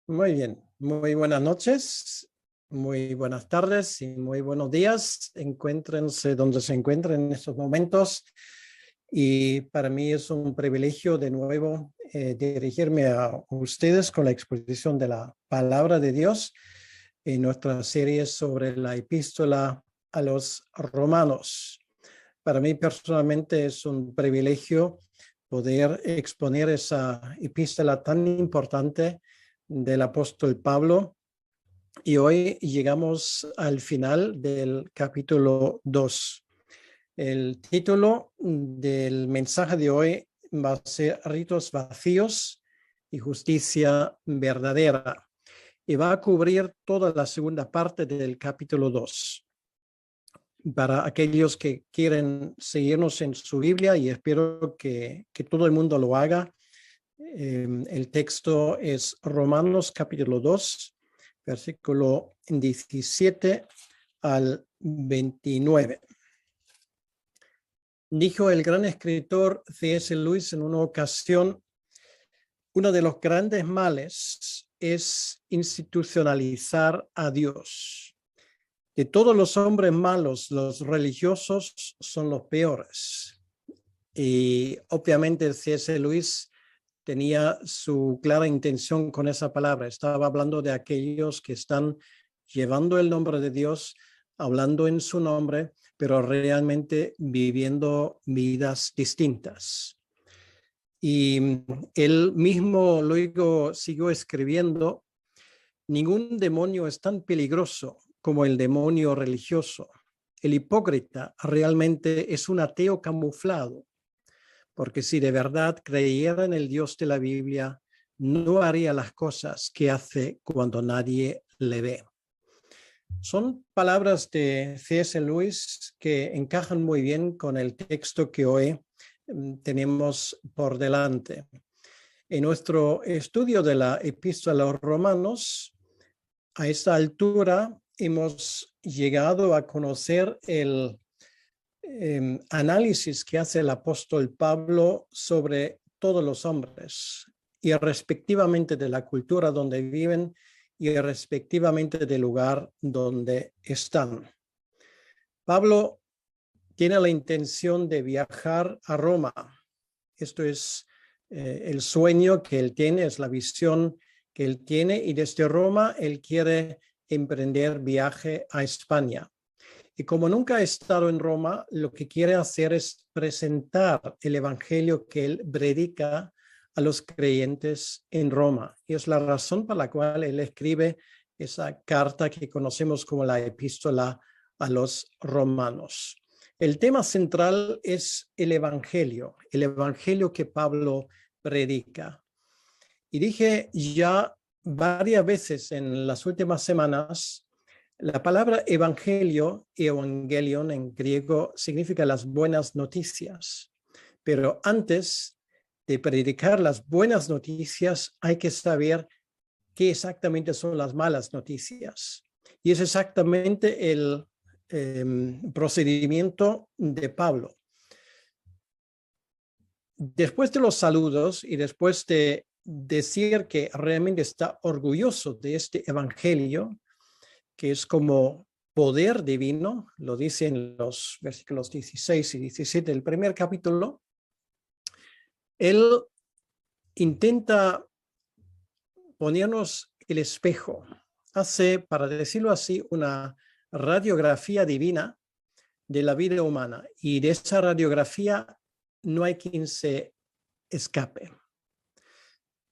Muy bien, muy buenas noches, muy buenas tardes y muy buenos días. Encuéntrense donde se encuentren en estos momentos. Y para mí es un privilegio de nuevo dirigirme a ustedes con la exposición de la palabra de Dios en nuestra serie sobre la epístola a los romanos. Para mí personalmente es un privilegio poder exponer esa epístola tan importante del apóstol Pablo. Y hoy llegamos al final del capítulo 2. El título del mensaje de hoy va a ser Ritos vacíos y justicia verdadera. Y va a cubrir toda la segunda parte del capítulo 2. Para aquellos que quieren seguirnos en su Biblia, y espero que todo el mundo lo haga, el texto es Romanos capítulo 2, versículo 17 al 29. Dijo el gran escritor C.S. Lewis en una ocasión: uno de los grandes males es institucionalizar a Dios. De todos los hombres malos, los religiosos son los peores. Y obviamente C.S. Lewis tenía su clara intención con esa palabra. Estaba hablando de aquellos que están llevando el nombre de Dios, hablando en su nombre, pero realmente viviendo vidas distintas. Y él mismo luego siguió escribiendo: ningún demonio es tan peligroso como el demonio religioso. El hipócrita realmente es un ateo camuflado, porque si de verdad creyera en el Dios de la Biblia, no haría las cosas que hace cuando nadie le ve. Son palabras de C.S. Lewis que encajan muy bien con el texto que hoy tenemos por delante. En nuestro estudio de la Epístola a los Romanos, a esta altura hemos llegado a conocer el análisis que hace el apóstol Pablo sobre todos los hombres, y respectivamente de la cultura donde viven y respectivamente del lugar donde están. Pablo tiene la intención de viajar a Roma. Esto es el sueño que él tiene, es la visión que él tiene, y desde Roma él quiere emprender viaje a España. Y como nunca ha estado en Roma, lo que quiere hacer es presentar el evangelio que él predica a los creyentes en Roma. Y es la razón por la cual él escribe esa carta que conocemos como la epístola a los romanos. El tema central es el evangelio que Pablo predica. Y dije ya varias veces en las últimas semanas, la palabra evangelio, evangelion en griego, significa las buenas noticias. Pero antes de predicar las buenas noticias, hay que saber qué exactamente son las malas noticias. Y es exactamente el procedimiento de Pablo. Después de los saludos y después de decir que realmente está orgulloso de este evangelio, que es como poder divino, lo dice en los versículos 16 y 17 del primer capítulo, él intenta ponernos el espejo, hace, para decirlo así, una radiografía divina de la vida humana, y de esa radiografía no hay quien se escape.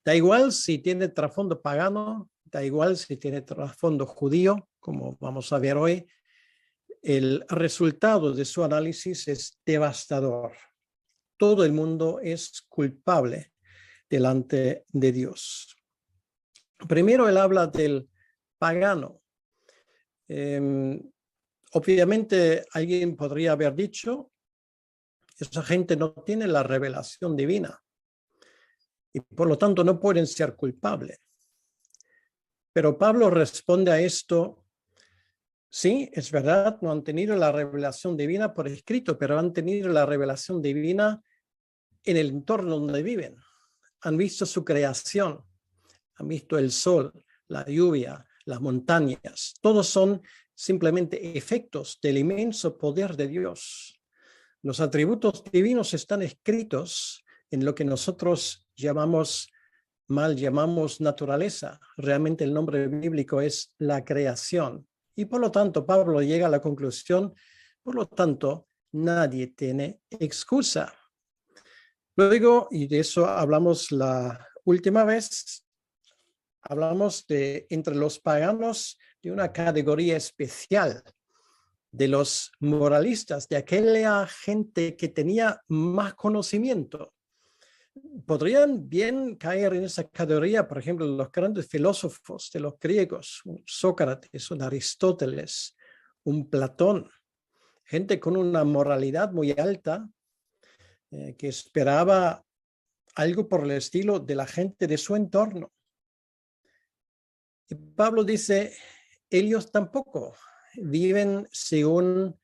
Da igual si tiene trasfondo pagano, da igual si tiene trasfondo judío, como vamos a ver hoy, el resultado de su análisis es devastador. Todo el mundo es culpable delante de Dios. Primero él habla del pagano. Obviamente alguien podría haber dicho: esa gente no tiene la revelación divina y por lo tanto no pueden ser culpables. Pero Pablo responde a esto: sí, es verdad, no han tenido la revelación divina por escrito, pero han tenido la revelación divina en el entorno donde viven. Han visto su creación, han visto el sol, la lluvia, las montañas. Todos son simplemente efectos del inmenso poder de Dios. Los atributos divinos están escritos en lo que nosotros llamamos naturaleza. Realmente el nombre bíblico es la creación. Y por lo tanto, Pablo llega a la conclusión, por lo tanto, nadie tiene excusa. Luego, y de eso hablamos la última vez, hablamos de entre los paganos de una categoría especial, de los moralistas, de aquella gente que tenía más conocimiento. Podrían bien caer en esa categoría, por ejemplo, los grandes filósofos de los griegos, un Sócrates, un Aristóteles, un Platón, gente con una moralidad muy alta, que esperaba algo por el estilo de la gente de su entorno. Y Pablo dice, ellos tampoco viven según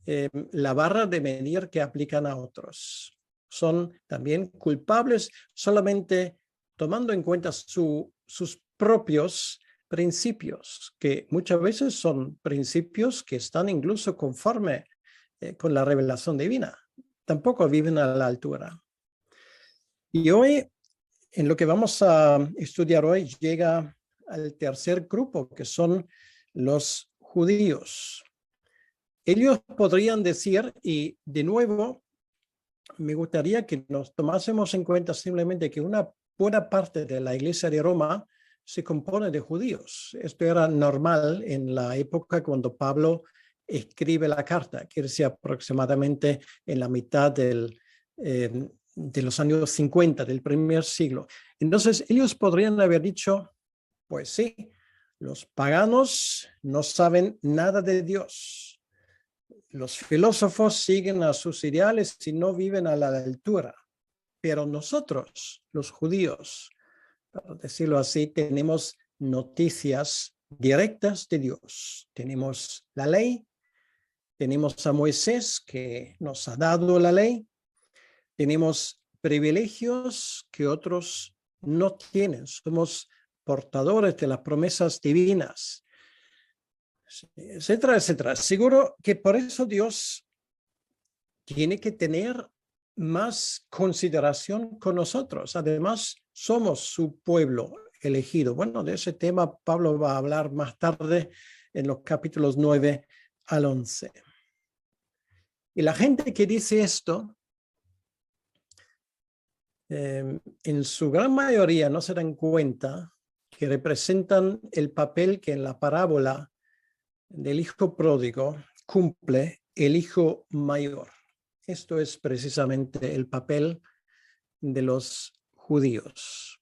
la barra de medir que aplican a otros. Son también culpables solamente tomando en cuenta sus propios principios, que muchas veces son principios que están incluso conforme con la revelación divina. Tampoco viven a la altura. Y hoy, en lo que vamos a estudiar hoy, llega al tercer grupo, que son los judíos. Ellos podrían decir, y de nuevo, me gustaría que nos tomásemos en cuenta simplemente que una buena parte de la iglesia de Roma se compone de judíos. Esto era normal en la época cuando Pablo escribe la carta, que es aproximadamente en la mitad de los años 50 del primer siglo. Entonces, ellos podrían haber dicho, pues sí, los paganos no saben nada de Dios. Los filósofos siguen a sus ideales y no viven a la altura. Pero nosotros, los judíos, para decirlo así, tenemos noticias directas de Dios. Tenemos la ley, tenemos a Moisés que nos ha dado la ley, tenemos privilegios que otros no tienen. Somos portadores de las promesas divinas, etcétera, etcétera. Seguro que por eso Dios tiene que tener más consideración con nosotros. Además, somos su pueblo elegido. Bueno, de ese tema Pablo va a hablar más tarde en los capítulos 9 al 11. Y la gente que dice esto, en su gran mayoría no se dan cuenta que representan el papel que en la parábola del hijo pródigo cumple el hijo mayor. Esto es precisamente el papel de los judíos.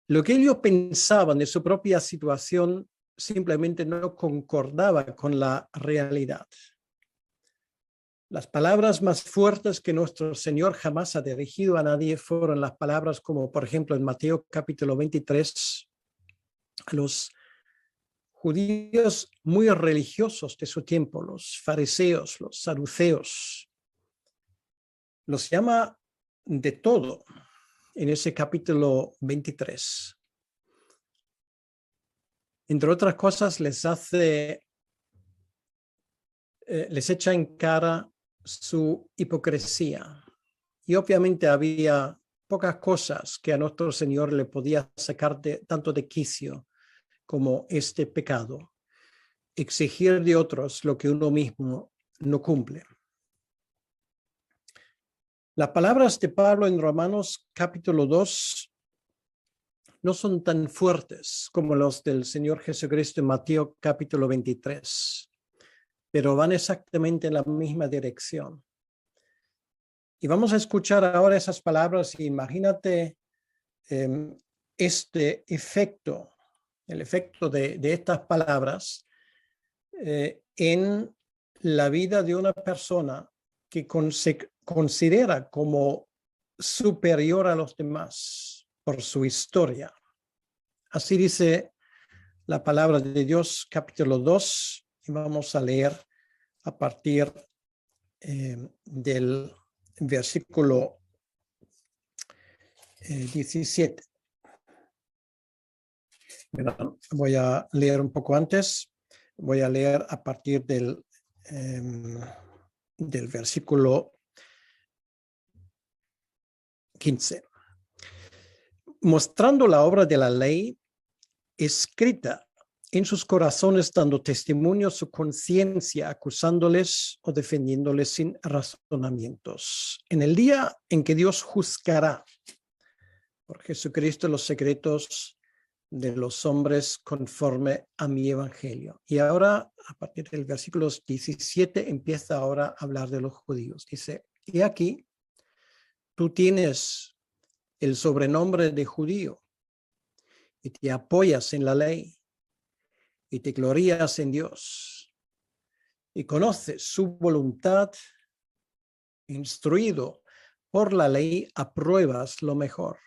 Lo que ellos pensaban de su propia situación simplemente no concordaba con la realidad. Las palabras más fuertes que nuestro Señor jamás ha dirigido a nadie fueron las palabras como, por ejemplo, en Mateo capítulo 23, a los judíos muy religiosos de su tiempo, los fariseos, los saduceos. Los llama de todo en ese capítulo 23. Entre otras cosas, les echa en cara su hipocresía. Y obviamente había pocas cosas que a nuestro Señor le podía sacar tanto de quicio como este pecado, exigir de otros lo que uno mismo no cumple. Las palabras de Pablo en Romanos capítulo 2 no son tan fuertes como los del Señor Jesucristo en Mateo capítulo 23, pero van exactamente en la misma dirección. Y vamos a escuchar ahora esas palabras y imagínate este efecto, el efecto de estas palabras en la vida de una persona que se considera como superior a los demás por su historia. Así dice la palabra de Dios, capítulo 2, y vamos a leer a partir del versículo 17. Mira, voy a leer un poco antes. Voy a leer a partir del versículo 15. Mostrando la obra de la ley escrita en sus corazones, dando testimonio a su conciencia, acusándoles o defendiéndoles sin razonamientos. En el día en que Dios juzgará por Jesucristo los secretos de los hombres conforme a mi evangelio. Y ahora, a partir del versículo 17, empieza ahora a hablar de los judíos. Dice, y aquí tú tienes el sobrenombre de judío y te apoyas en la ley y te glorías en Dios y conoces su voluntad, instruido por la ley, apruebas lo mejor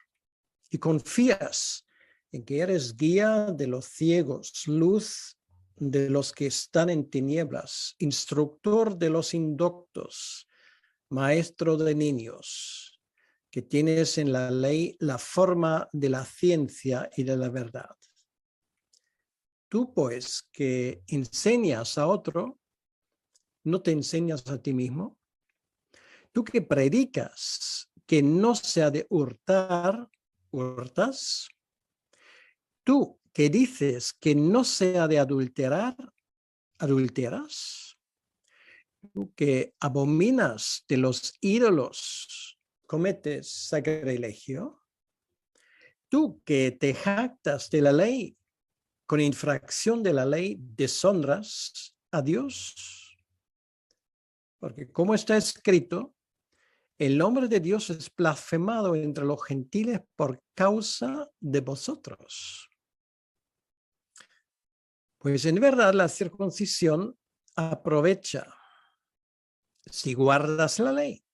y confías en que eres guía de los ciegos, luz de los que están en tinieblas, instructor de los indoctos, maestro de niños, que tienes en la ley la forma de la ciencia y de la verdad. Tú, pues, que enseñas a otro, ¿no te enseñas a ti mismo? Tú que predicas que no se ha de hurtar, ¿hurtas? Tú que dices que no se ha de adulterar, ¿adulteras? Tú que abominas de los ídolos, ¿cometes sacrilegio? Tú que te jactas de la ley, con infracción de la ley, deshonras a Dios. Porque como está escrito, el nombre de Dios es blasfemado entre los gentiles por causa de vosotros. Pues en verdad la circuncisión aprovecha si guardas la ley.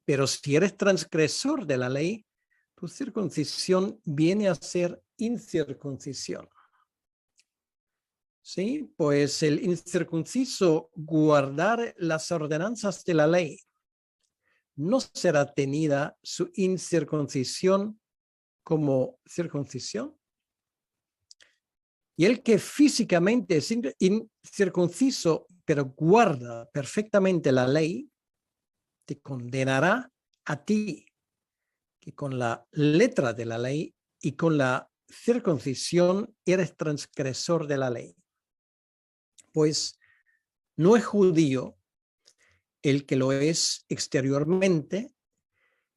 Pero si eres transgresor de la ley, tu circuncisión viene a ser incircuncisión. Sí, pues el incircunciso guardar las ordenanzas de la ley, no será tenida su incircuncisión como circuncisión. Y el que físicamente es incircunciso, pero guarda perfectamente la ley, te condenará a ti, que con la letra de la ley y con la circuncisión eres transgresor de la ley. Pues no es judío el que lo es exteriormente,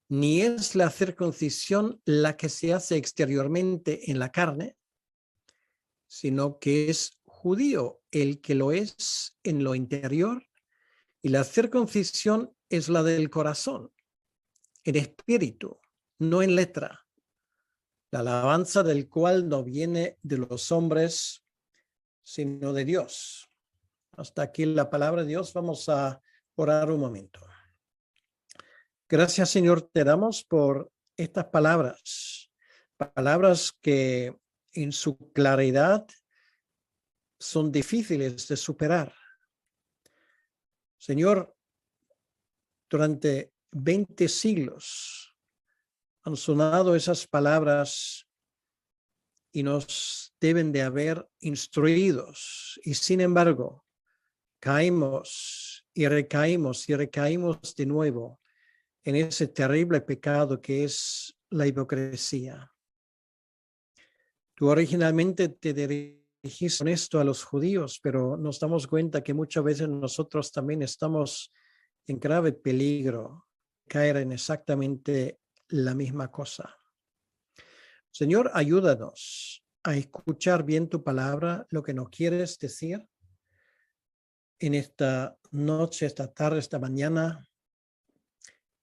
ni es la circuncisión la que se hace exteriormente en la carne, sino que es judío el que lo es en lo interior, y la circuncisión es la del corazón, en espíritu, no en letra, la alabanza del cual no viene de los hombres, sino de Dios. Hasta aquí la palabra de Dios. Vamos a orar un momento. Gracias, Señor, te damos por estas palabras, palabras que en su claridad son difíciles de superar. Señor, durante 20 siglos han sonado esas palabras y nos deben de haber instruidos, y sin embargo caímos y recaímos de nuevo en ese terrible pecado que es la hipocresía. Tú originalmente te dirigiste con esto a los judíos, pero nos damos cuenta que muchas veces nosotros también estamos en grave peligro de caer en exactamente la misma cosa. Señor, ayúdanos a escuchar bien tu palabra, lo que nos quieres decir en esta noche, esta tarde, esta mañana.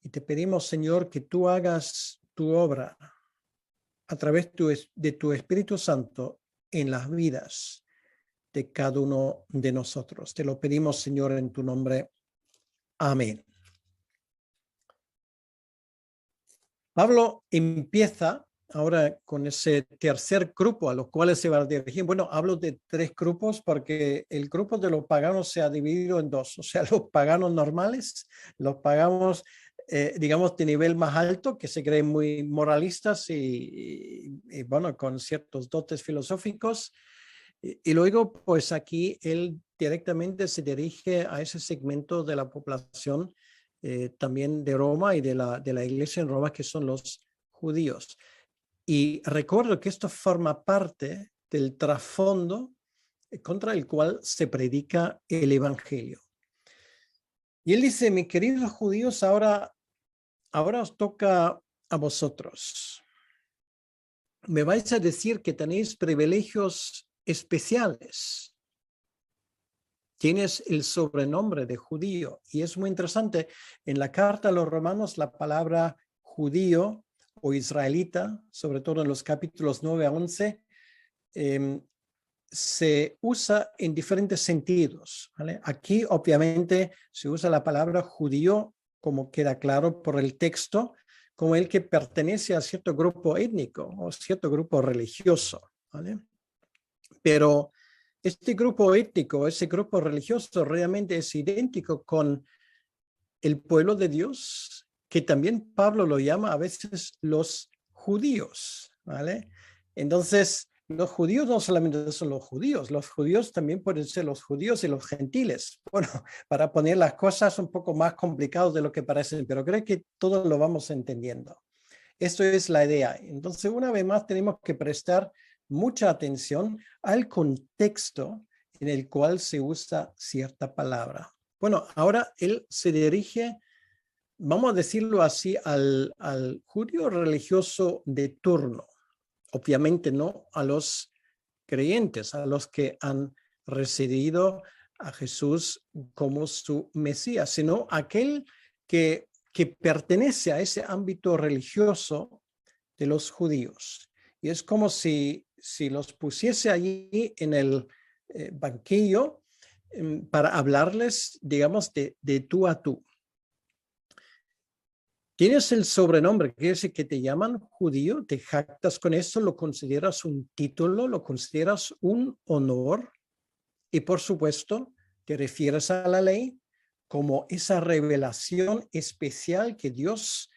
Y te pedimos, Señor, que tú hagas tu obra a través de tu Espíritu Santo en las vidas de cada uno de nosotros. Te lo pedimos, Señor, en tu nombre. Amén. Pablo empieza ahora con ese tercer grupo a los cuales se va a dirigir. Bueno, hablo de 3 grupos porque el grupo de los paganos se ha dividido en 2. O sea, los paganos normales, los paganos digamos, de nivel más alto, que se creen muy moralistas bueno, con ciertos dotes filosóficos. Y luego, pues aquí él directamente se dirige a ese segmento de la población también de Roma y de la iglesia en Roma, que son los judíos. Y recuerdo que esto forma parte del trasfondo contra el cual se predica el evangelio. Y él dice, mis queridos judíos, ahora os toca a vosotros. Me vais a decir que tenéis privilegios especiales. Tienes el sobrenombre de judío. Y es muy interesante, en la carta a los romanos la palabra judío o israelita, sobre todo en los capítulos 9 a 11, se usa en diferentes sentidos, ¿vale? Aquí obviamente se usa la palabra judío, como queda claro por el texto, como el que pertenece a cierto grupo étnico o cierto grupo religioso, ¿vale? Pero este grupo étnico, ese grupo religioso realmente es idéntico con el pueblo de Dios, que también Pablo lo llama a veces los judíos, ¿vale? Entonces, los judíos no solamente son los judíos también pueden ser los judíos y los gentiles. Bueno, para poner las cosas un poco más complicadas de lo que parecen, pero creo que todos lo vamos entendiendo. Esto es la idea. Entonces, una vez más, tenemos que prestar mucha atención al contexto en el cual se usa cierta palabra. Bueno, ahora él se dirige, vamos a decirlo así, al judío religioso de turno. Obviamente no a los creyentes, a los que han recibido a Jesús como su Mesías, sino aquel que pertenece a ese ámbito religioso de los judíos. Y es como si los pusiese allí en el banquillo para hablarles, digamos, de tú a tú. Tienes el sobrenombre, quiere decir que te llaman judío, te jactas con eso, lo consideras un título, lo consideras un honor y por supuesto te refieres a la ley como esa revelación especial que Dios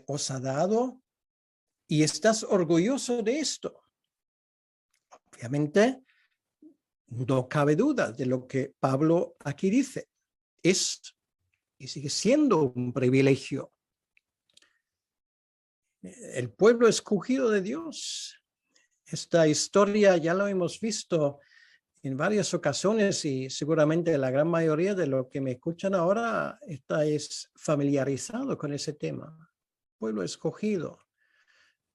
os ha dado y estás orgulloso de esto. Obviamente, no cabe duda de lo que Pablo aquí dice. Es y sigue siendo un privilegio. El pueblo escogido de Dios. Esta historia ya lo hemos visto en varias ocasiones y seguramente la gran mayoría de los que me escuchan ahora estáis familiarizado con ese tema. Pueblo escogido.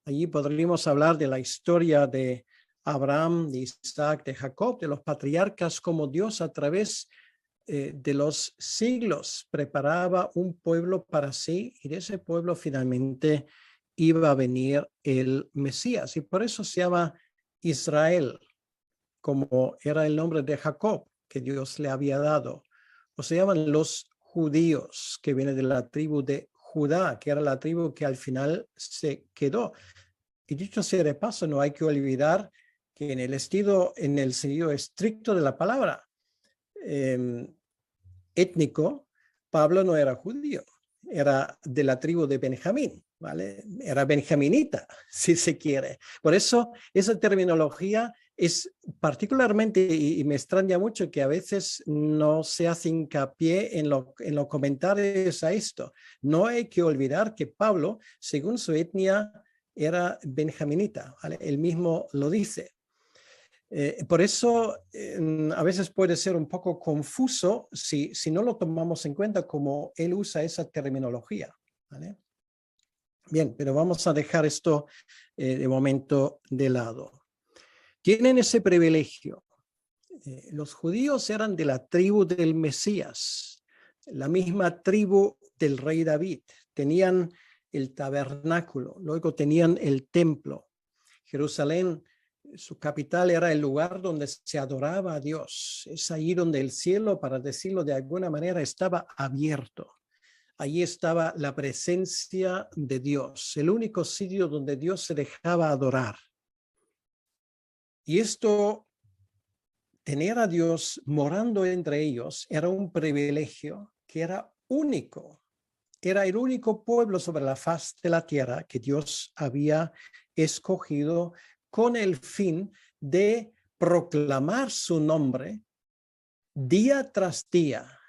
Allí podríamos hablar de la historia de Abraham, de Isaac, de Jacob, de los patriarcas, como Dios a través de los siglos preparaba un pueblo para sí y de ese pueblo finalmente iba a venir el Mesías. Y por eso se llama Israel, como era el nombre de Jacob que Dios le había dado. O se llaman los judíos, que viene de la tribu de Judá, que era la tribu que al final se quedó. Y dicho sea de paso, no hay que olvidar que en el sentido estricto de la palabra étnico, Pablo no era judío, era de la tribu de Benjamín, ¿vale? Era benjaminita, si se quiere. Por eso esa terminología es particularmente, y me extraña mucho que a veces no se hace hincapié en los comentarios a esto. No hay que olvidar que Pablo, según su etnia, era benjaminita, ¿vale? Él mismo lo dice. Por eso a veces puede ser un poco confuso si no lo tomamos en cuenta como él usa esa terminología, ¿vale? Bien, pero vamos a dejar esto de momento de lado. Tienen ese privilegio. Los judíos eran de la tribu del Mesías, la misma tribu del rey David. Tenían el tabernáculo, luego tenían el templo. Jerusalén, su capital, era el lugar donde se adoraba a Dios. Es ahí donde el cielo, para decirlo de alguna manera, estaba abierto. Allí estaba la presencia de Dios, el único sitio donde Dios se dejaba adorar. Y esto, tener a Dios morando entre ellos, era un privilegio que era único era el único pueblo sobre la faz de la tierra que Dios había escogido con el fin de proclamar su nombre día tras día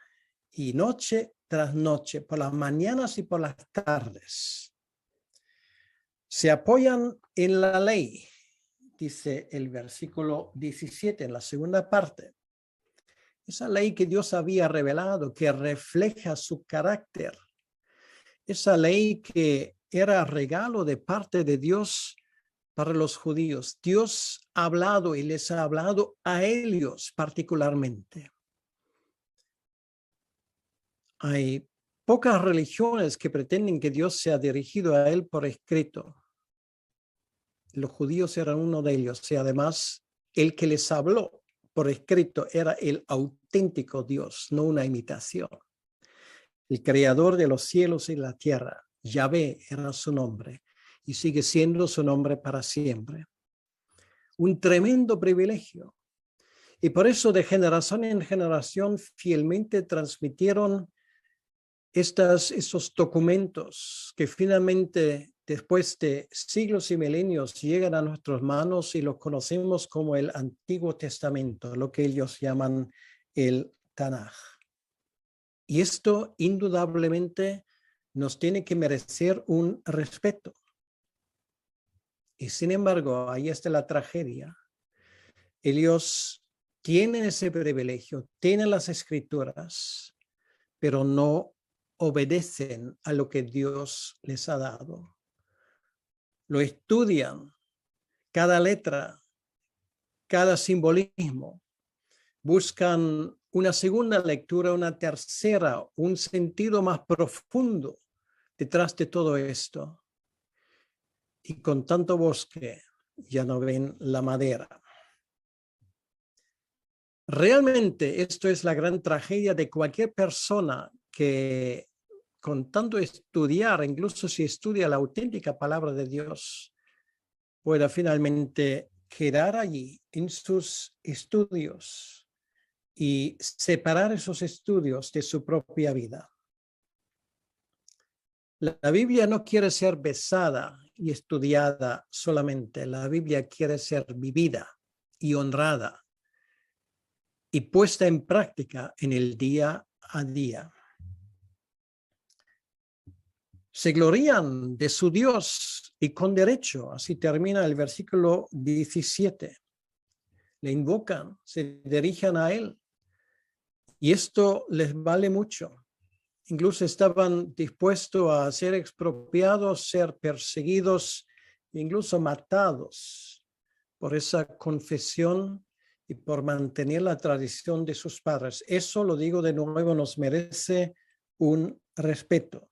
y noche tras noche, por las mañanas y por las tardes. Se apoyan en la ley, dice el versículo 17 en la segunda parte. Esa ley que Dios había revelado, que refleja su carácter. Esa ley que era regalo de parte de Dios para los judíos. Dios ha hablado y les ha hablado a ellos particularmente. Hay pocas religiones que pretenden que Dios sea dirigido a él por escrito. Los judíos eran uno de ellos y además el que les habló por escrito era el auténtico Dios, no una imitación. El creador de los cielos y la tierra, Yahvé era su nombre y sigue siendo su nombre para siempre. Un tremendo privilegio. Y por eso de generación en generación fielmente transmitieron esos documentos que finalmente después de siglos y milenios llegan a nuestras manos y los conocemos como el Antiguo Testamento, lo que ellos llaman el Tanaj. Y esto indudablemente nos tiene que merecer un respeto. Y sin embargo, ahí está la tragedia. Ellos tienen ese privilegio, tienen las escrituras, pero no obedecen a lo que Dios les ha dado. Lo estudian, cada letra, cada simbolismo. Buscan una segunda lectura, una tercera, un sentido más profundo detrás de todo esto. Y con tanto bosque ya no ven la madera. Realmente esto es la gran tragedia de cualquier persona que con tanto estudiar, incluso si estudia la auténtica palabra de Dios, pueda finalmente quedar allí en sus estudios y separar esos estudios de su propia vida. La Biblia no quiere ser besada y estudiada solamente. La Biblia quiere ser vivida y honrada y puesta en práctica en el día a día. Se glorían de su Dios y con derecho. Así termina el versículo 17. Le invocan, se dirigen a él. Y esto les vale mucho. Incluso estaban dispuestos a ser expropiados, ser perseguidos, incluso matados por esa confesión y por mantener la tradición de sus padres. Eso, lo digo de nuevo, nos merece un respeto.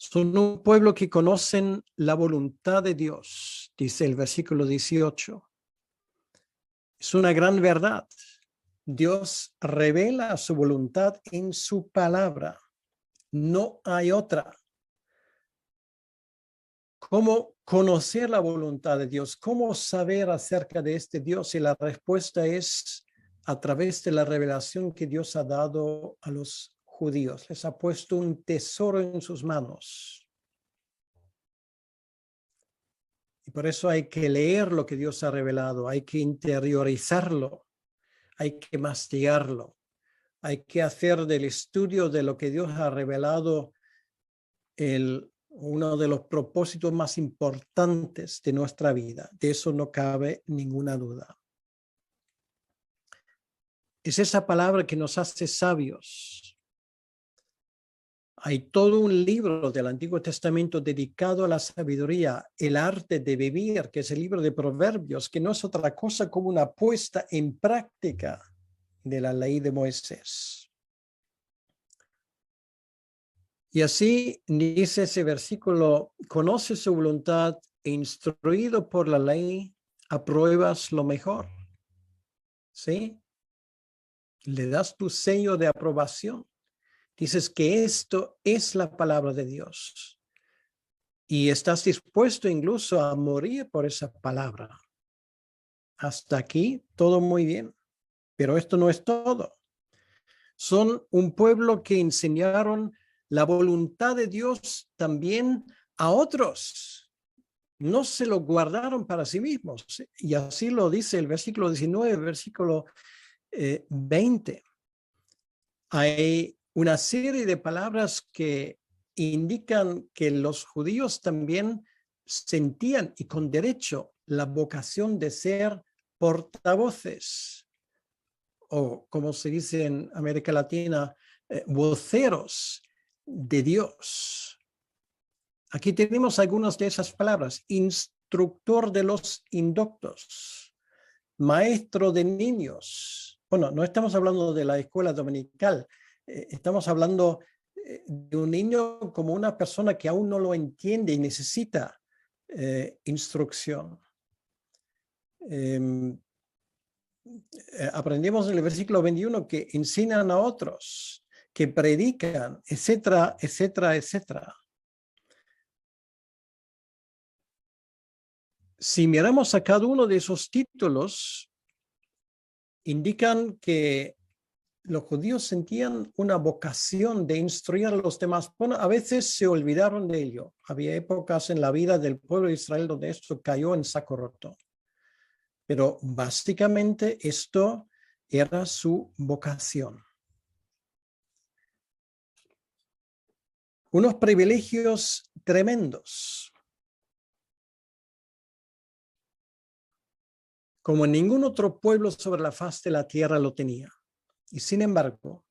Son un pueblo que conocen la voluntad de Dios, dice el versículo 18. Es una gran verdad. Dios revela su voluntad en su palabra. No hay otra. ¿Cómo conocer la voluntad de Dios? ¿Cómo saber acerca de este Dios? Y la respuesta es a través de la revelación que Dios ha dado a los judíos. Les ha puesto un tesoro en sus manos. Y por eso hay que leer lo que Dios ha revelado, hay que interiorizarlo, hay que mastigarlo, hay que hacer del estudio de lo que Dios ha revelado uno de los propósitos más importantes de nuestra vida. De eso no cabe ninguna duda. Es esa palabra que nos hace sabios. Hay todo un libro del Antiguo Testamento dedicado a la sabiduría, el arte de vivir, que es el libro de Proverbios, que no es otra cosa como una puesta en práctica de la ley de Moisés. Y así dice ese versículo: conoce su voluntad e instruido por la ley, apruebas lo mejor. ¿Sí? Le das tu sello de aprobación. Dices que esto es la palabra de Dios. Y estás dispuesto incluso a morir por esa palabra. Hasta aquí todo muy bien. Pero esto no es todo. Son un pueblo que enseñaron la voluntad de Dios también a otros. No se lo guardaron para sí mismos. Y así lo dice el versículo 19, versículo 20. Hay una serie de palabras que indican que los judíos también sentían, y con derecho, la vocación de ser portavoces, o como se dice en América Latina, voceros de Dios. Aquí tenemos algunas de esas palabras: instructor de los indoctos, maestro de niños. Bueno, no estamos hablando de la escuela dominical, estamos hablando de un niño como una persona que aún no lo entiende y necesita instrucción. Aprendemos en el versículo 21 que enseñan a otros, que predican, etcétera, etcétera, etcétera. Si miramos a cada uno de esos títulos, indican que los judíos sentían una vocación de instruir a los demás. Bueno, a veces se olvidaron de ello. Había épocas en la vida del pueblo de Israel donde esto cayó en saco roto. Pero básicamente esto era su vocación. Unos privilegios tremendos, como ningún otro pueblo sobre la faz de la tierra lo tenía. Y sin embargo,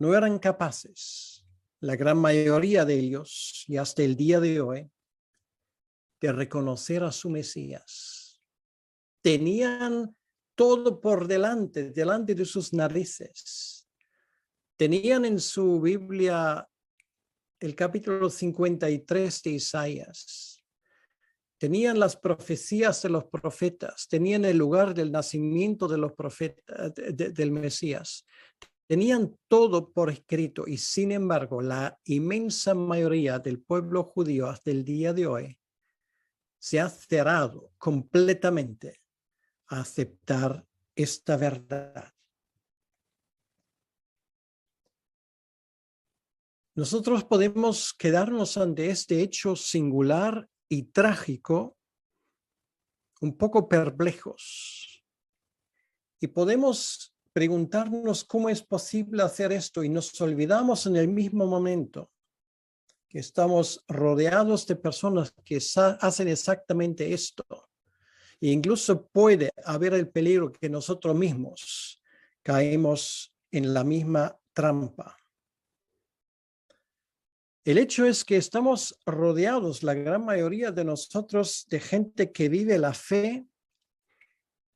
no eran capaces, la gran mayoría de ellos, y hasta el día de hoy, de reconocer a su Mesías. Tenían todo por delante de sus narices. Tenían en su Biblia el capítulo 53 de Isaías. Tenían las profecías de los profetas, tenían el lugar del nacimiento de los profetas, del Mesías. Tenían todo por escrito y sin embargo la inmensa mayoría del pueblo judío hasta el día de hoy se ha cerrado completamente a aceptar esta verdad. Nosotros podemos quedarnos ante este hecho singular y trágico un poco perplejos y podemos preguntarnos cómo es posible hacer esto y nos olvidamos en el mismo momento que estamos rodeados de personas que hacen exactamente esto. E incluso puede haber el peligro que nosotros mismos caemos en la misma trampa. El hecho es que estamos rodeados, la gran mayoría de nosotros, de gente que vive la fe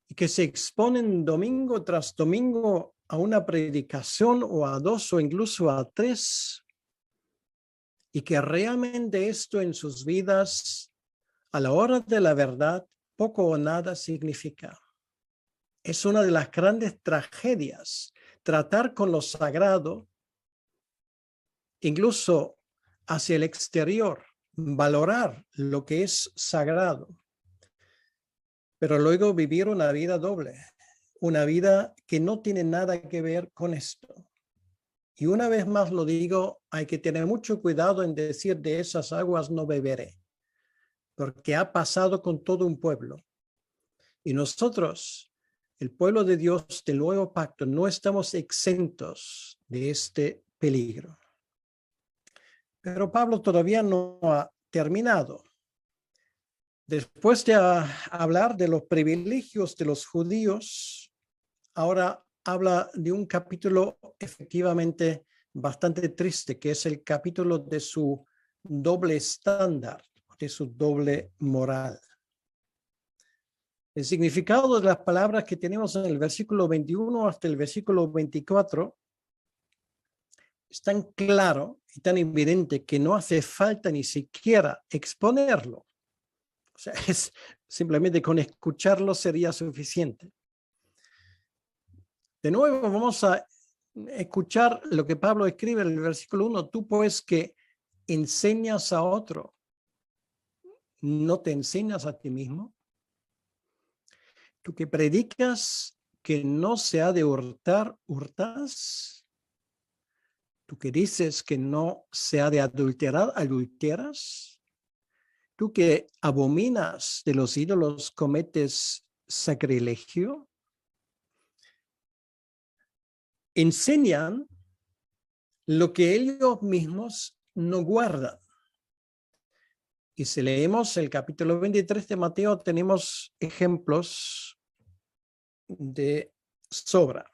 y que se exponen domingo tras domingo a una predicación o a dos o incluso a tres, y que realmente esto en sus vidas, a la hora de la verdad, poco o nada significa. Es una de las grandes tragedias, tratar con lo sagrado, incluso hacia el exterior, valorar lo que es sagrado, pero luego vivir una vida doble, una vida que no tiene nada que ver con esto. Y una vez más lo digo, hay que tener mucho cuidado en decir de esas aguas no beberé, porque ha pasado con todo un pueblo. Y nosotros, el pueblo de Dios del nuevo pacto, no estamos exentos de este peligro. Pero Pablo todavía no ha terminado. Después de hablar de los privilegios de los judíos, ahora habla de un capítulo efectivamente bastante triste, que es el capítulo de su doble estándar, de su doble moral. El significado de las palabras que tenemos en el versículo 21 hasta el versículo 24 es tan claro y tan evidente que no hace falta ni siquiera exponerlo. O sea, es simplemente con escucharlo sería suficiente. De nuevo, vamos a escuchar lo que Pablo escribe en el versículo 1. Tú pues que enseñas a otro, ¿no te enseñas a ti mismo? Tú que predicas, que no se ha de hurtar, hurtas. Tú que dices que no se ha de adulterar, adulteras. Tú que abominas de los ídolos, cometes sacrilegio. Enseñan lo que ellos mismos no guardan. Y si leemos el capítulo 23 de Mateo, tenemos ejemplos de sobra.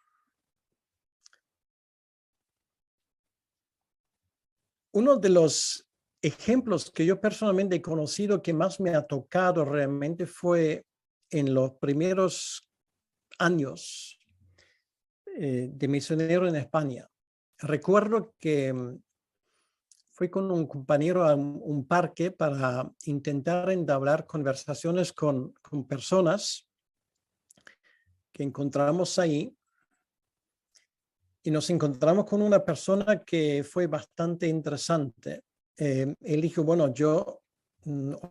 Uno de los ejemplos que yo personalmente he conocido que más me ha tocado realmente fue en los primeros años de misionero en España. Recuerdo que fui con un compañero a un parque para intentar entablar conversaciones con personas que encontramos ahí. Y nos encontramos con una persona que fue bastante interesante. Él dijo, bueno, yo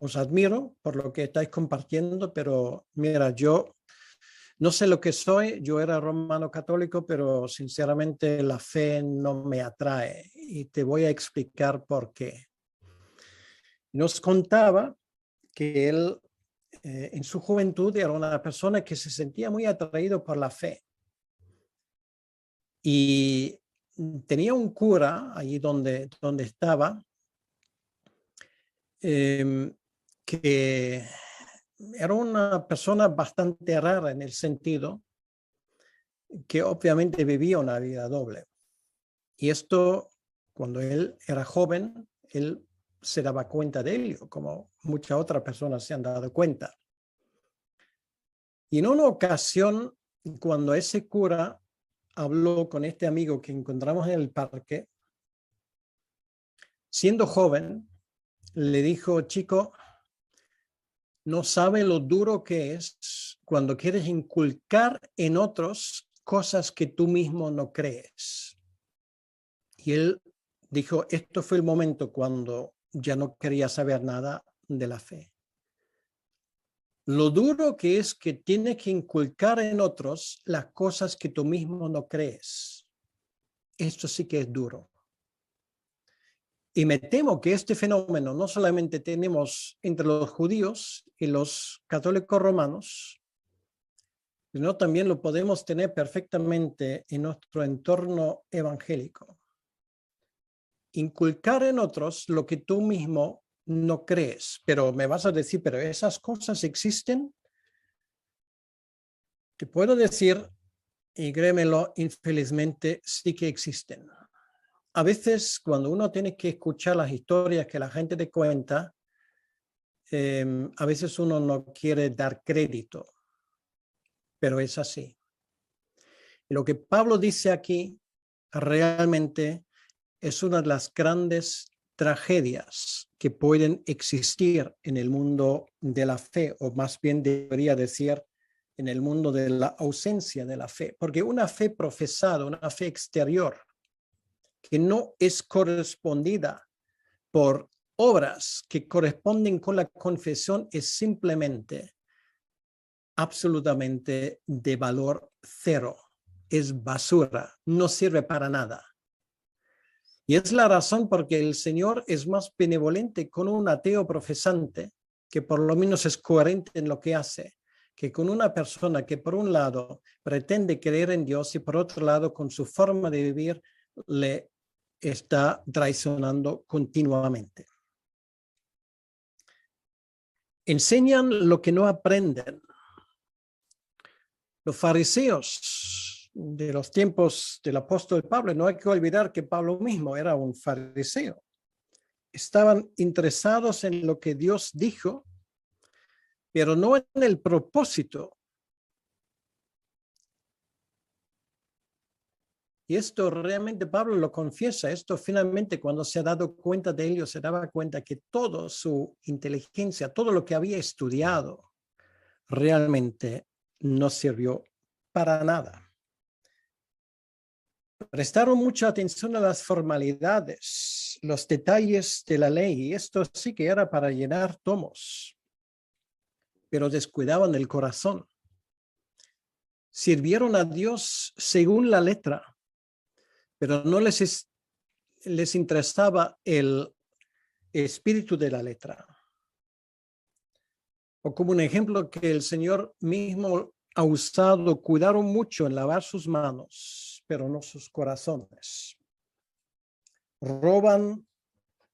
os admiro por lo que estáis compartiendo, pero mira, yo no sé lo que soy, yo era romano católico, pero sinceramente la fe no me atrae y te voy a explicar por qué. Nos contaba que él en su juventud era una persona que se sentía muy atraído por la fe. Y tenía un cura allí donde estaba, que era una persona bastante rara en el sentido que obviamente vivía una vida doble. Y esto, cuando él era joven, él se daba cuenta de ello, como muchas otras personas se han dado cuenta. Y en una ocasión, cuando ese cura habló con este amigo que encontramos en el parque, siendo joven, le dijo, chico, no sabe lo duro que es cuando quieres inculcar en otros cosas que tú mismo no crees. Y él dijo, esto fue el momento cuando ya no quería saber nada de la fe. Lo duro que es que tienes que inculcar en otros las cosas que tú mismo no crees. Esto sí que es duro. Y me temo que este fenómeno no solamente tenemos entre los judíos y los católicos romanos, sino también lo podemos tener perfectamente en nuestro entorno evangélico. Inculcar en otros lo que tú mismo no crees. Pero me vas a decir, ¿pero esas cosas existen? Te puedo decir, y créemelo, infelizmente sí que existen. A veces cuando uno tiene que escuchar las historias que la gente te cuenta, a veces uno no quiere dar crédito, pero es así. Y lo que Pablo dice aquí realmente es una de las grandes tragedias que pueden existir en el mundo de la fe, o más bien debería decir en el mundo de la ausencia de la fe, porque una fe profesada, una fe exterior, que no es correspondida por obras que corresponden con la confesión, es simplemente absolutamente de valor cero. Es basura, no sirve para nada. Y es la razón porque el Señor es más benevolente con un ateo profesante, que por lo menos es coherente en lo que hace, que con una persona que por un lado pretende creer en Dios y por otro lado con su forma de vivir le está traicionando continuamente. Enseñan lo que no aprenden. Los fariseos de los tiempos del apóstol Pablo, no hay que olvidar que Pablo mismo era un fariseo. Estaban interesados en lo que Dios dijo, pero no en el propósito. Y esto realmente Pablo lo confiesa. Esto finalmente cuando se ha dado cuenta de ello, se daba cuenta que toda su inteligencia, todo lo que había estudiado, realmente no sirvió para nada. Prestaron mucha atención a las formalidades, los detalles de la ley, y esto sí que era para llenar tomos, pero descuidaban el corazón. sirvieron a Dios según la letra, pero no les interesaba el espíritu de la letra. O como un ejemplo que el Señor mismo ha usado, cuidaron mucho en lavar sus manos, pero no sus corazones. Roban,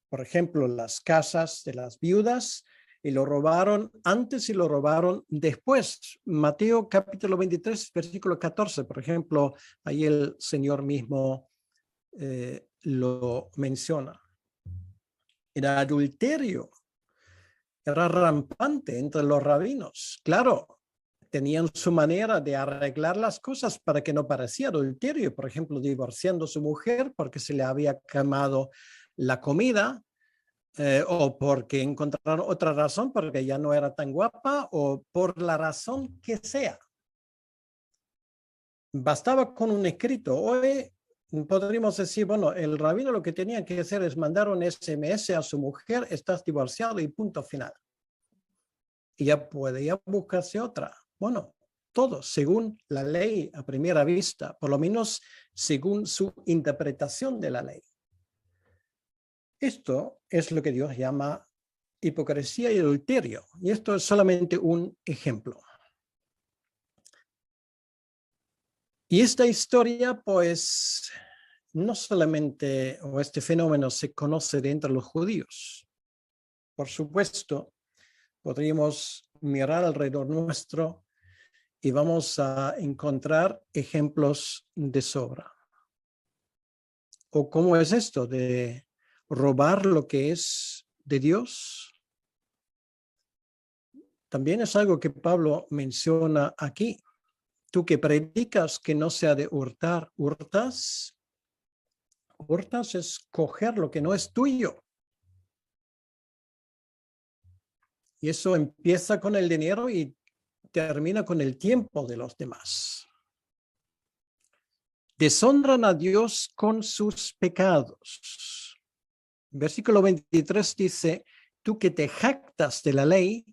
por ejemplo, las casas de las viudas, y lo robaron antes y lo robaron después. Mateo capítulo 23, versículo 14, por ejemplo, ahí el Señor mismo lo menciona. El adulterio era rampante entre los rabinos. Claro, tenían su manera de arreglar las cosas para que no pareciera adulterio. Por ejemplo, divorciando a su mujer porque se le había quemado la comida, o porque encontraron otra razón, porque ya no era tan guapa, o por la razón que sea. Bastaba con un escrito. Hoy podríamos decir, bueno, el rabino lo que tenía que hacer es mandar un SMS a su mujer, estás divorciado y punto final. Y ya podía buscarse otra. Bueno, todo según la ley a primera vista, por lo menos según su interpretación de la ley. Esto es lo que Dios llama hipocresía y adulterio. Y esto es solamente un ejemplo. Y esta historia, pues, no solamente, o este fenómeno se conoce de entre los judíos. Por supuesto, podríamos mirar alrededor nuestro y vamos a encontrar ejemplos de sobra. ¿O cómo es esto de robar lo que es de Dios? También es algo que Pablo menciona aquí. Tú que predicas que no se ha de hurtar, ¿hurtas? Hurtas es coger lo que no es tuyo. Y eso empieza con el dinero y termina con el tiempo de los demás. Deshonran a Dios con sus pecados. Versículo 23 dice, tú que te jactas de la ley,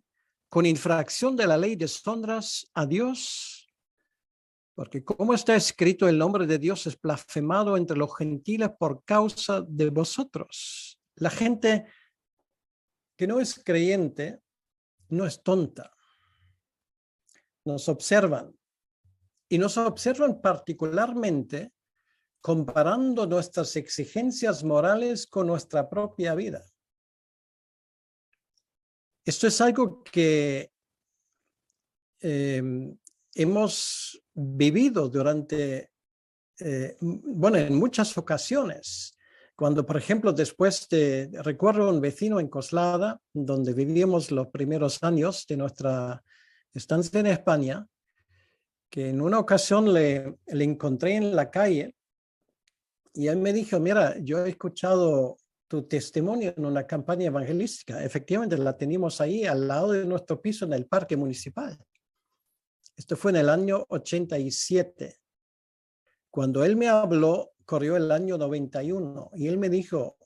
con infracción de la ley deshonras a Dios. Porque como está escrito, el nombre de Dios es blasfemado entre los gentiles por causa de vosotros. La gente que no es creyente no es tonta. Nos observan. Y nos observan particularmente comparando nuestras exigencias morales con nuestra propia vida. Esto es algo que hemos vivido durante, en muchas ocasiones. Cuando, por ejemplo, recuerdo un vecino en Coslada, donde vivíamos los primeros años de nuestra estancia en España, que en una ocasión le encontré en la calle y él me dijo, mira, yo he escuchado tu testimonio en una campaña evangelística. Efectivamente, la teníamos ahí al lado de nuestro piso en el parque municipal. Esto fue en el año 87. Cuando él me habló, corrió el año 91 y él me dijo,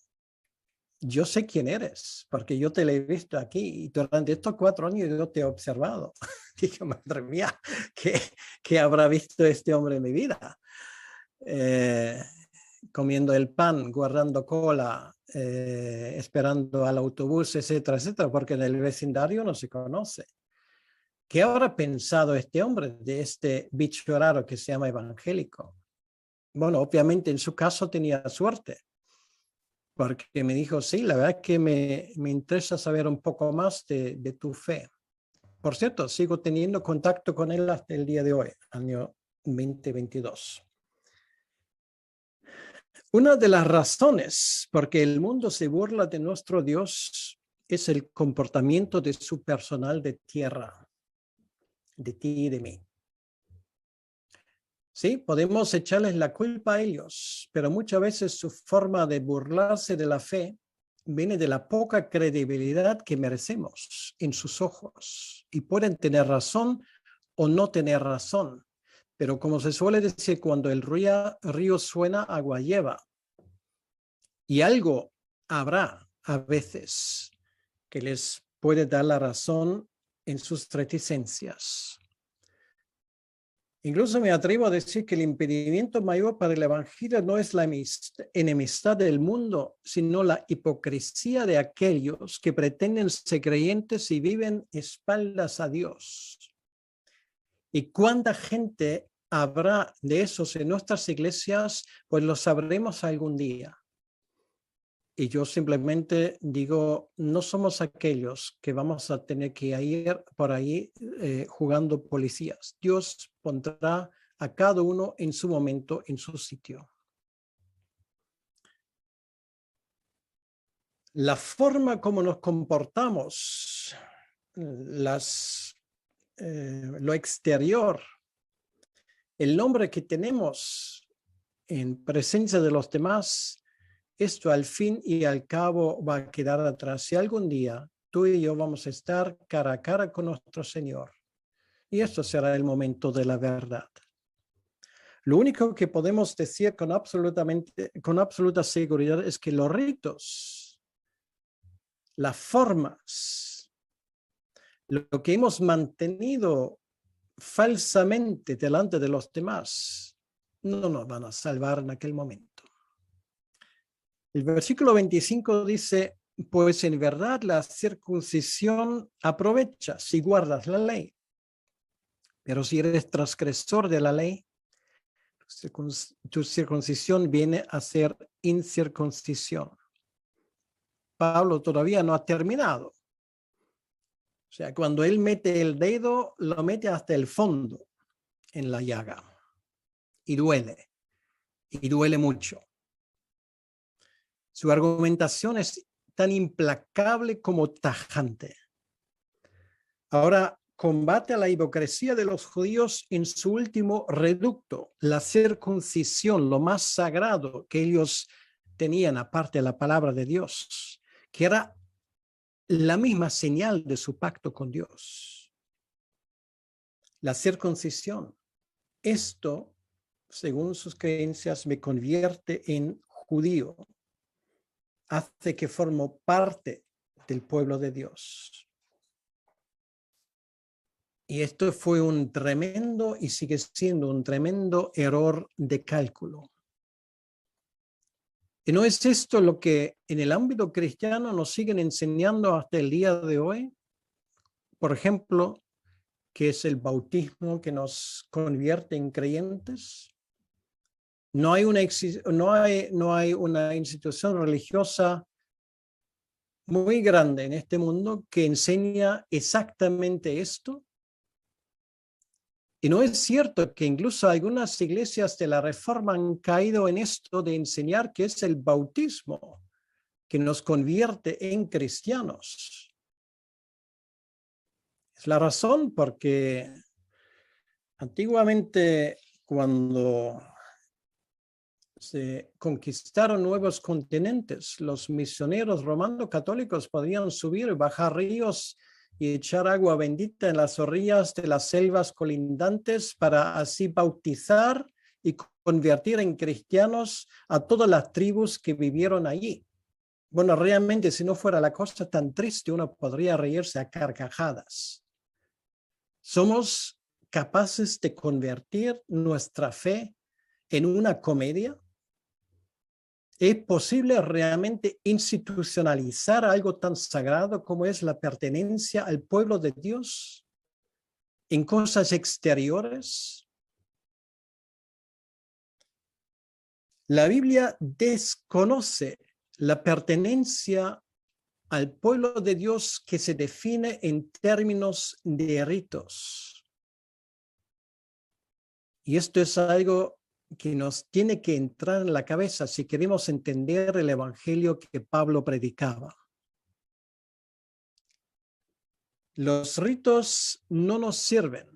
yo sé quién eres, porque yo te lo he visto aquí y durante estos 4 años yo te he observado. Dije, madre mía, ¿qué habrá visto este hombre en mi vida? Comiendo el pan, guardando cola, esperando al autobús, etcétera, etcétera, porque en el vecindario no se conoce. ¿Qué habrá pensado este hombre de este bicho raro que se llama evangélico? Bueno, obviamente en su caso tenía suerte, porque me dijo, sí, la verdad es que me interesa saber un poco más de tu fe. Por cierto, sigo teniendo contacto con él hasta el día de hoy, año 2022. Una de las razones por que el mundo se burla de nuestro Dios es el comportamiento de su personal de tierra, de ti y de mí. Sí, podemos echarles la culpa a ellos, pero muchas veces su forma de burlarse de la fe viene de la poca credibilidad que merecemos en sus ojos. Y pueden tener razón o no tener razón, pero como se suele decir, cuando el río suena, agua lleva. Y algo habrá a veces que les puede dar la razón en sus reticencias. Incluso me atrevo a decir que el impedimento mayor para el evangelio no es la enemistad del mundo, sino la hipocresía de aquellos que pretenden ser creyentes y viven espaldas a Dios. ¿Y cuánta gente habrá de esos en nuestras iglesias? Pues lo sabremos algún día. Y yo simplemente digo, no somos aquellos que vamos a tener que ir por ahí jugando policías. Dios pondrá a cada uno en su momento, en su sitio. La forma como nos comportamos, lo exterior, el nombre que tenemos en presencia de los demás, esto al fin y al cabo va a quedar atrás. Si algún día tú y yo vamos a estar cara a cara con nuestro Señor, y esto será el momento de la verdad. Lo único que podemos decir con absoluta seguridad es que los ritos, las formas, lo que hemos mantenido falsamente delante de los demás, no nos van a salvar en aquel momento. El versículo 25 dice, pues en verdad la circuncisión aprovecha si guardas la ley. Pero si eres transgresor de la ley, tu circuncisión viene a ser incircuncisión. Pablo todavía no ha terminado. O sea, cuando él mete el dedo, lo mete hasta el fondo en la llaga. Y duele mucho. Su argumentación es tan implacable como tajante. Ahora combate a la hipocresía de los judíos en su último reducto, la circuncisión, lo más sagrado que ellos tenían aparte de la palabra de Dios, que era la misma señal de su pacto con Dios. La circuncisión. Esto, según sus creencias, me convierte en judío. Hace que formo parte del pueblo de Dios. Y esto fue un tremendo y sigue siendo un tremendo error de cálculo. ¿Y no es esto lo que en el ámbito cristiano nos siguen enseñando hasta el día de hoy? Por ejemplo, ¿qué es el bautismo que nos convierte en creyentes? No hay una institución religiosa muy grande en este mundo que enseña exactamente esto. Y no es cierto que incluso algunas iglesias de la Reforma han caído en esto de enseñar que es el bautismo que nos convierte en cristianos. Es la razón porque antiguamente, cuando se conquistaron nuevos continentes, los misioneros romanos católicos podían subir y bajar ríos y echar agua bendita en las orillas de las selvas colindantes para así bautizar y convertir en cristianos a todas las tribus que vivieron allí. Bueno, realmente, si no fuera la cosa tan triste, uno podría reírse a carcajadas. ¿Somos capaces de convertir nuestra fe en una comedia? ¿Es posible realmente institucionalizar algo tan sagrado como es la pertenencia al pueblo de Dios en cosas exteriores? La Biblia desconoce la pertenencia al pueblo de Dios que se define en términos de ritos. Y esto es algo que nos tiene que entrar en la cabeza si queremos entender el evangelio que Pablo predicaba. Los ritos no nos sirven,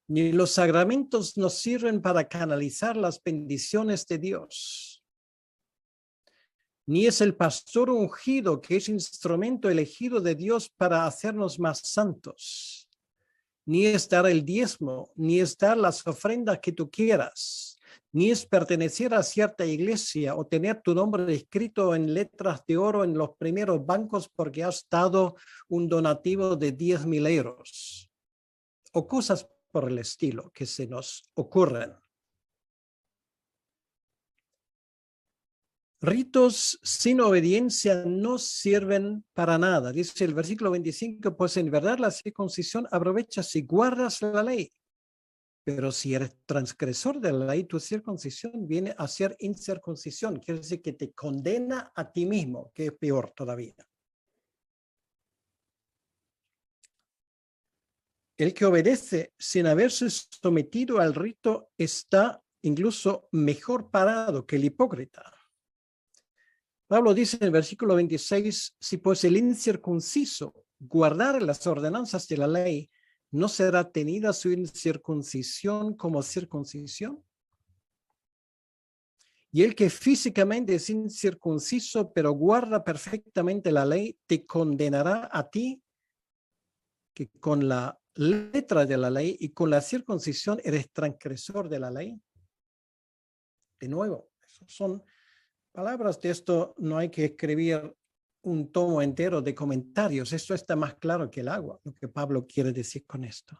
ni los sacramentos nos sirven para canalizar las bendiciones de Dios. Ni es el pastor ungido que es instrumento elegido de Dios para hacernos más santos. Ni es dar el diezmo, ni es dar las ofrendas que tú quieras, ni es pertenecer a cierta iglesia o tener tu nombre escrito en letras de oro en los primeros bancos porque has dado un donativo de 10,000 euros o cosas por el estilo que se nos ocurren. Ritos sin obediencia no sirven para nada. Dice el versículo 25, pues en verdad la circuncisión aprovecha si guardas la ley. Pero si eres transgresor de la ley, tu circuncisión viene a ser incircuncisión. Quiere decir que te condena a ti mismo, que es peor todavía. El que obedece sin haberse sometido al rito está incluso mejor parado que el hipócrita. Pablo dice en el versículo 26, si pues el incircunciso guardar las ordenanzas de la ley, ¿no será tenida su incircuncisión como circuncisión? Y el que físicamente es incircunciso, pero guarda perfectamente la ley, te condenará a ti, que con la letra de la ley y con la circuncisión eres transgresor de la ley. De nuevo, son palabras de esto, no hay que escribir un tomo entero de comentarios. Esto está más claro que el agua, lo que Pablo quiere decir con esto.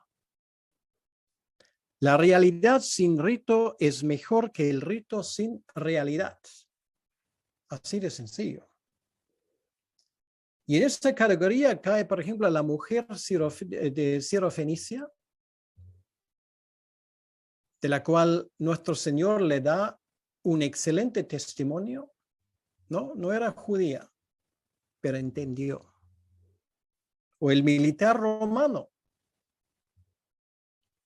La realidad sin rito es mejor que el rito sin realidad. Así de sencillo. Y en esta categoría cae, por ejemplo, la mujer de Sirofenicia, de la cual nuestro Señor le da un excelente testimonio. No era judía, pero entendió. O el militar romano,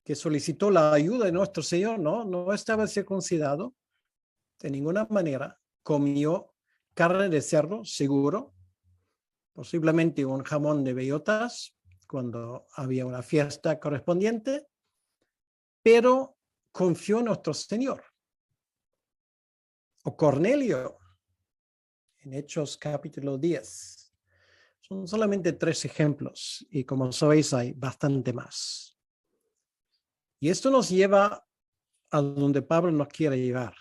que solicitó la ayuda de nuestro Señor, no estaba circuncidado de ninguna manera, comió carne de cerdo, seguro, posiblemente un jamón de bellotas, cuando había una fiesta correspondiente, pero confió en nuestro Señor. O Cornelio, en Hechos capítulo 10. Son solamente 3 ejemplos, y como sabéis hay bastante más. Y esto nos lleva a donde Pablo nos quiere llevar.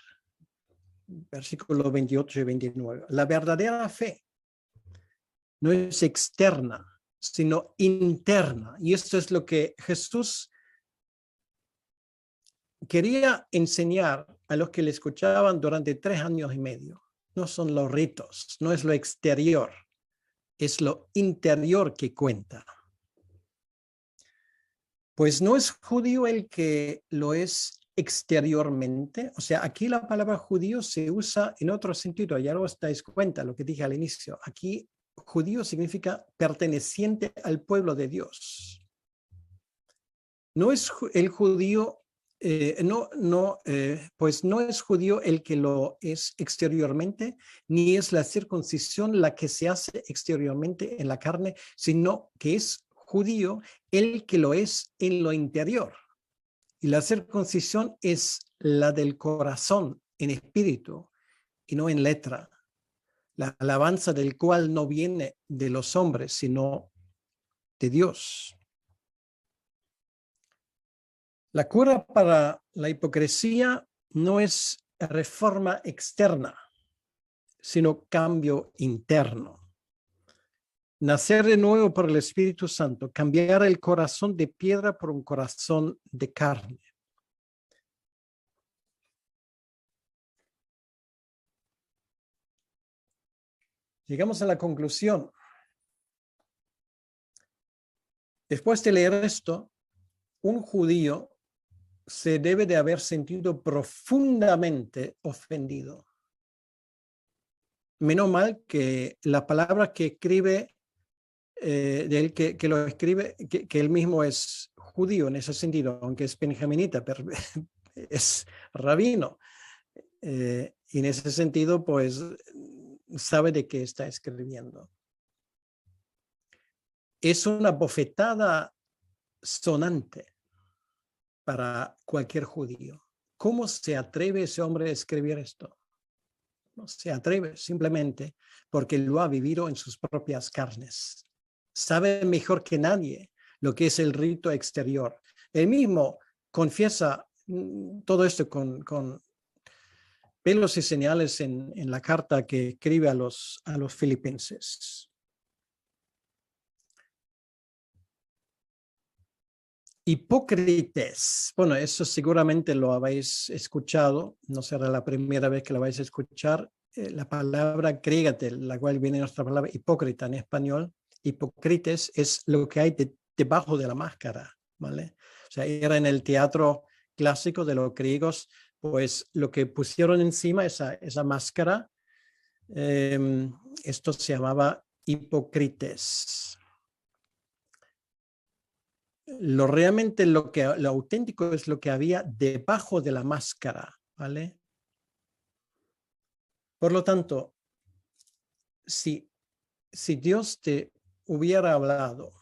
Versículos 28 y 29. La verdadera fe no es externa, sino interna. Y esto es lo que Jesús quería enseñar a los que le escuchaban durante 3 años y medio. No son los ritos, no es lo exterior, es lo interior que cuenta. Pues no es judío el que lo es exteriormente. O sea, aquí la palabra judío se usa en otro sentido. Ya lo os dais cuenta, lo que dije al inicio. Aquí judío significa perteneciente al pueblo de Dios. No es el judío, pues no es judío el que lo es exteriormente, ni es la circuncisión la que se hace exteriormente en la carne, sino que es judío el que lo es en lo interior. Y la circuncisión es la del corazón en espíritu y no en letra. La alabanza del cual no viene de los hombres, sino de Dios. La cura para la hipocresía no es reforma externa, sino cambio interno. Nacer de nuevo por el Espíritu Santo, cambiar el corazón de piedra por un corazón de carne. Llegamos a la conclusión. Después de leer esto, un judío se debe de haber sentido profundamente ofendido. Menos mal que la palabra que escribe, que lo escribe, que él mismo es judío en ese sentido, aunque es benjaminita, pero es rabino. Y en ese sentido, pues, sabe de qué está escribiendo. Es una bofetada sonante para cualquier judío. ¿Cómo se atreve ese hombre a escribir esto? No se atreve simplemente porque lo ha vivido en sus propias carnes. Sabe mejor que nadie lo que es el rito exterior. Él mismo confiesa todo esto con pelos y señales en la carta que escribe a los filipenses. Hipócrites. Bueno, eso seguramente lo habéis escuchado, no será la primera vez que lo vais a escuchar. La palabra griega de la cual viene nuestra palabra hipócrita en español, hipócrites, es lo que hay debajo de la máscara, ¿vale? O sea, era en el teatro clásico de los griegos, pues lo que pusieron encima, esa máscara, esto se llamaba hipócrites. Lo auténtico es lo que había debajo de la máscara, ¿vale? Por lo tanto, si Dios te hubiera hablado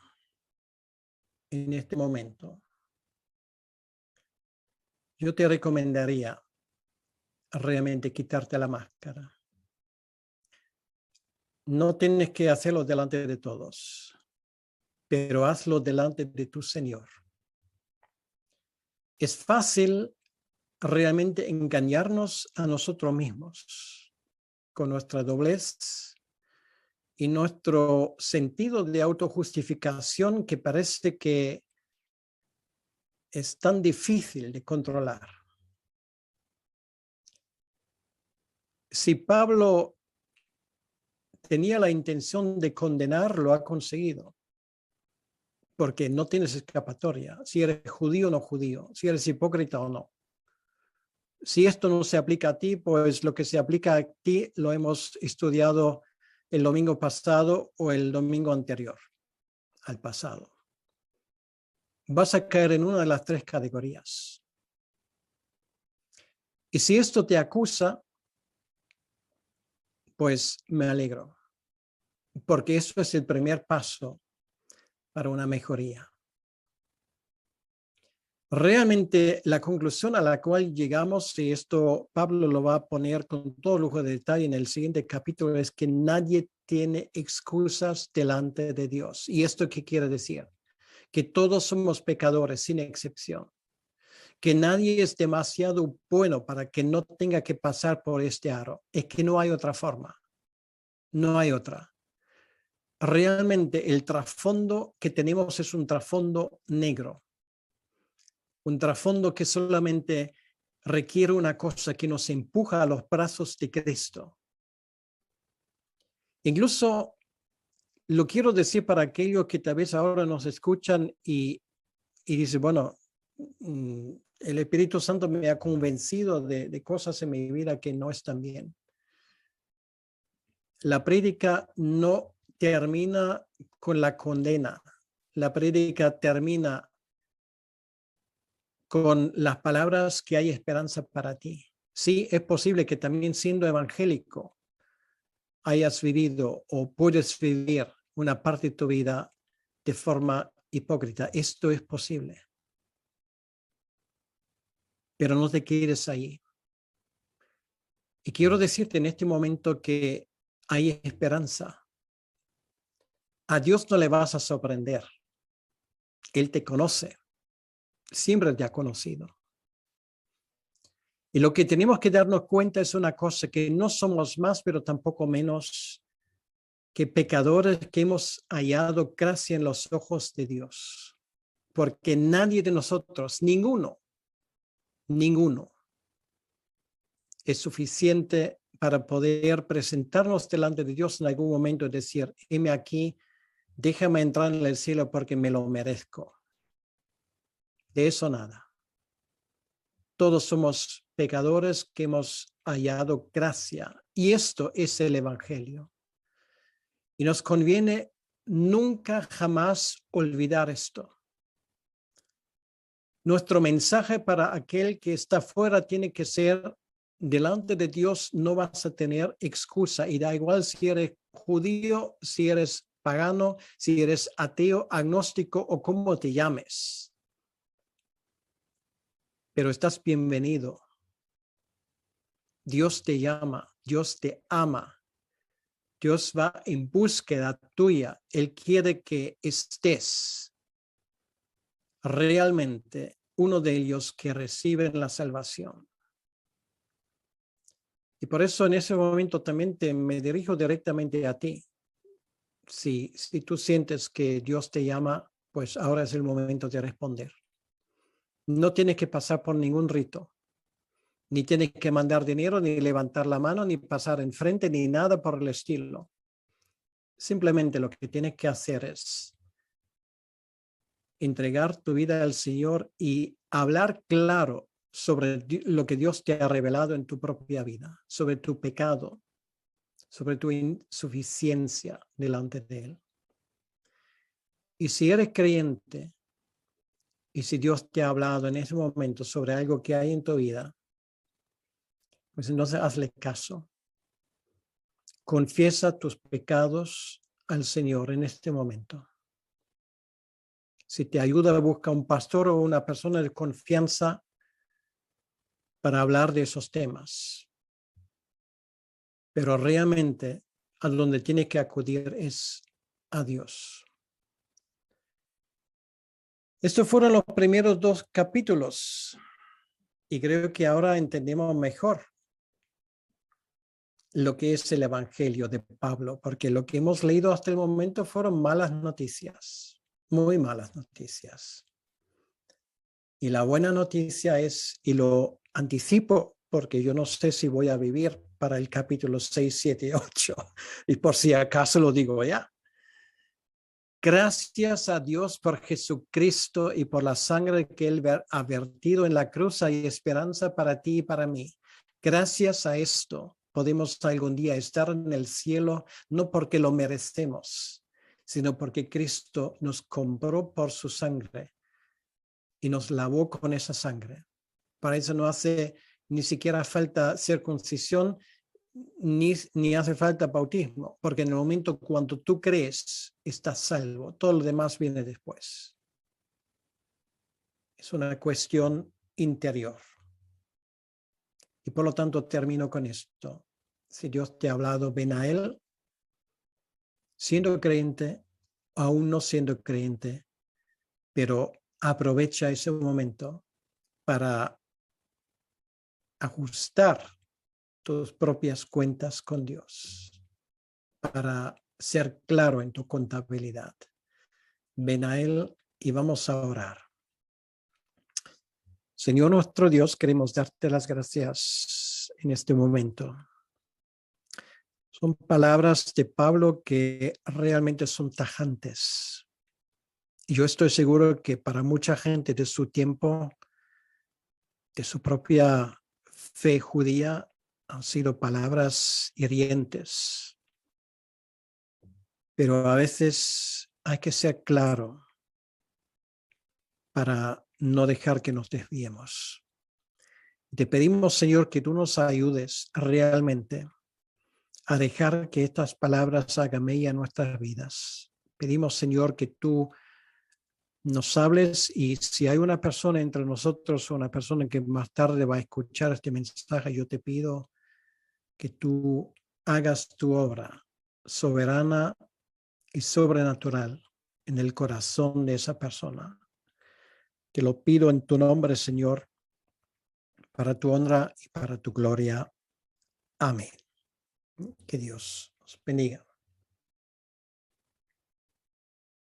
en este momento, yo te recomendaría realmente quitarte la máscara. No tienes que hacerlo delante de todos, pero hazlo delante de tu Señor. Es fácil realmente engañarnos a nosotros mismos con nuestra doblez y nuestro sentido de autojustificación que parece que es tan difícil de controlar. Si Pablo tenía la intención de condenar, lo ha conseguido, porque no tienes escapatoria, si eres judío o no judío, si eres hipócrita o no. Si esto no se aplica a ti, pues lo que se aplica a ti lo hemos estudiado el domingo pasado o el domingo anterior al pasado. Vas a caer en una de las tres categorías. Y si esto te acusa, pues me alegro, porque eso es el primer paso para una mejoría. Realmente la conclusión a la cual llegamos, y esto Pablo lo va a poner con todo lujo de detalle en el siguiente capítulo, es que nadie tiene excusas delante de Dios. ¿Y esto qué quiere decir? Que todos somos pecadores sin excepción. Que nadie es demasiado bueno para que no tenga que pasar por este aro. Es que no hay otra forma. No hay otra. Realmente el trasfondo que tenemos es un trasfondo negro. Un trasfondo que solamente requiere una cosa, que nos empuja a los brazos de Cristo. Incluso lo quiero decir para aquellos que tal vez ahora nos escuchan y dicen, bueno, el Espíritu Santo me ha convencido de cosas en mi vida que no están bien. La prédica no termina con la condena. La prédica termina con las palabras que hay esperanza para ti. Sí, es posible que también siendo evangélico hayas vivido o puedes vivir una parte de tu vida de forma hipócrita. Esto es posible. Pero no te quedes ahí. Y quiero decirte en este momento que hay esperanza. A Dios no le vas a sorprender. Él te conoce. Siempre te ha conocido. Y lo que tenemos que darnos cuenta es una cosa, que no somos más, pero tampoco menos que pecadores que hemos hallado gracia en los ojos de Dios. Porque nadie de nosotros, ninguno, es suficiente para poder presentarnos delante de Dios en algún momento y decir, heme aquí, déjame entrar en el cielo porque me lo merezco. De eso nada. Todos somos pecadores que hemos hallado gracia. Y esto es el Evangelio. Y nos conviene nunca jamás olvidar esto. Nuestro mensaje para aquel que está fuera tiene que ser, delante de Dios no vas a tener excusa, y da igual si eres judío, si eres pagano, si eres ateo, agnóstico o como te llames. Pero estás bienvenido. Dios te llama, Dios te ama. Dios va en búsqueda tuya. Él quiere que estés realmente uno de ellos que reciben la salvación. Y por eso en ese momento también me dirijo directamente a ti. Si tú sientes que Dios te llama, pues ahora es el momento de responder. No tienes que pasar por ningún rito, ni tienes que mandar dinero, ni levantar la mano, ni pasar enfrente, ni nada por el estilo. Simplemente lo que tienes que hacer es entregar tu vida al Señor y hablar claro sobre lo que Dios te ha revelado en tu propia vida, sobre tu pecado, sobre tu insuficiencia delante de Él. Y si eres creyente, y si Dios te ha hablado en ese momento sobre algo que hay en tu vida, pues entonces hazle caso. Confiesa tus pecados al Señor en este momento. Si te ayuda, busca un pastor o una persona de confianza para hablar de esos temas. Pero realmente a donde tienes que acudir es a Dios. Estos fueron los primeros 2 capítulos y creo que ahora entendemos mejor lo que es el Evangelio de Pablo, porque lo que hemos leído hasta el momento fueron malas noticias, muy malas noticias. Y la buena noticia es, y lo anticipo porque yo no sé si voy a vivir para el capítulo 6, 7 y 8, y por si acaso lo digo ya. Gracias a Dios por Jesucristo y por la sangre que Él ha vertido en la cruz, hay esperanza para ti y para mí. Gracias a esto podemos algún día estar en el cielo, no porque lo merecemos, sino porque Cristo nos compró por su sangre y nos lavó con esa sangre. Para eso no hace ni siquiera falta circuncisión, ni hace falta bautismo, porque en el momento cuando tú crees, estás salvo. Todo lo demás viene después. Es una cuestión interior. Y por lo tanto termino con esto. Si Dios te ha hablado, ven a Él, siendo creyente, aún no siendo creyente, pero aprovecha ese momento para ajustar tus propias cuentas con Dios, para ser claro en tu contabilidad. Ven a Él y vamos a orar. Señor nuestro Dios, queremos darte las gracias en este momento. Son palabras de Pablo que realmente son tajantes. Y yo estoy seguro que para mucha gente de su tiempo, de su propia fe judía, han sido palabras hirientes. Pero a veces hay que ser claro para no dejar que nos desviemos. Te pedimos, Señor, que tú nos ayudes realmente a dejar que estas palabras hagan mella en nuestras vidas. Pedimos, Señor, que tú nos hables y si hay una persona entre nosotros o una persona que más tarde va a escuchar este mensaje, yo te pido que tú hagas tu obra soberana y sobrenatural en el corazón de esa persona. Te lo pido en tu nombre, Señor, para tu honra y para tu gloria. Amén. Que Dios os bendiga.